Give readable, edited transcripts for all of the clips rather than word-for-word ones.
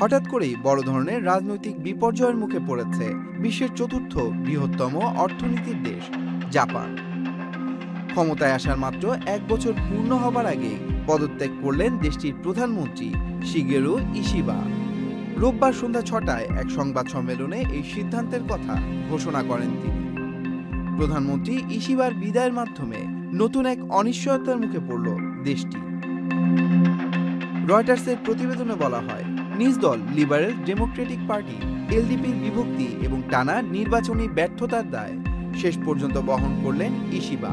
হঠাৎ করেই বড় ধরনের রাজনৈতিক বিপর্যয়ের মুখে পড়েছে বিশ্বের চতুর্থ বৃহত্তম অর্থনীতির দেশ জাপান। ক্ষমতায় আসার মাত্র 1 বছর পূর্ণ হবার আগেই পদত্যাগ করলেন দেশটির প্রধানমন্ত্রী শিগেরু ইশিবা। রোববার সন্ধ্যা 6টায় এক সংবাদ সম্মেলনে এই সিদ্ধান্তের কথা ঘোষণা করেন তিনি। প্রধানমন্ত্রী ইশিবার বিদায়ের মাধ্যমে নতুন এক অনিশ্চয়তার মুখে পড়ল দেশটি। রয়টার্সের প্রতিবেদনে বলা হয়, নিজ দল লিবারেল ডেমোক্রেটিক পার্টি এলডিপির বিভক্তি এবং টানা নির্বাচনী ব্যর্থতার দায় শেষ পর্যন্ত বহন করলেন ইশিবা।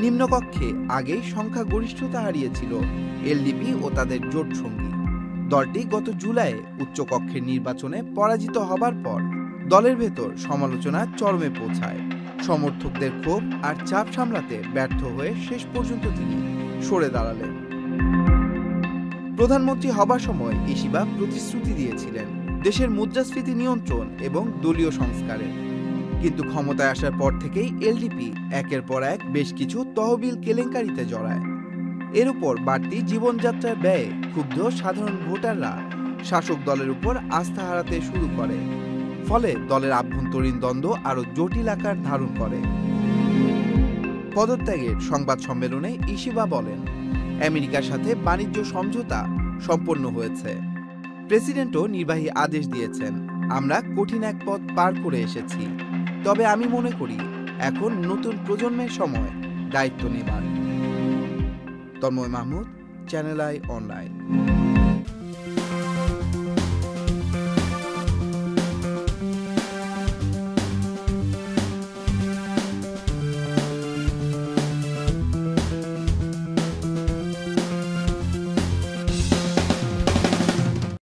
নিম্নকক্ষে আগেই সংখ্যাগরিষ্ঠতা হারিয়েছিল এলডিপি ও তাদের জোট সঙ্গী। দলটি গত জুলাইয়ে উচ্চকক্ষের নির্বাচনে পরাজিত হবার পর দলের ভেতর সমালোচনা চরমে পৌঁছায়। সমর্থকদের ক্ষোভ আর চাপ সামলাতে ব্যর্থ হয়ে শেষ পর্যন্ত তিনি সরে দাঁড়ালেন। প্রধানমন্ত্রী হবার সময় ইশিবা প্রতিশ্রুতি দিয়েছিলেন দেশের মুদ্রাস্ফীতি নিয়ন্ত্রণ এবং দলীয় সংস্কারের। কিন্তু ক্ষমতায় আসার পর থেকেই এলডিপি একের পর এক বেশ কিছু তহবিল কেলেঙ্কারিতে জড়ায়। এর উপর বাড়তি জীবনযাত্রার ব্যয়ে ক্ষুব্ধ সাধারণ ভোটাররা শাসক দলের উপর আস্থা হারাতে শুরু করে। ফলে দলের আভ্যন্তরীণ দ্বন্দ্ব আরও জটিল আকার ধারণ করে। পদত্যাগের সংবাদ সম্মেলনে ইশিবা বলেন, আমেরিকার সাথে বাণিজ্য সমঝোতা সম্পন্ন হয়েছে। প্রেসিডেন্টও নির্বাহী আদেশ দিয়েছেন। আমরা কঠিন এক পথ পার করে এসেছি। তবে আমি মনে করি এখন নতুন প্রজন্মের সময় দায়িত্ব নেবার। Tanmoy Mahmud, channel i online.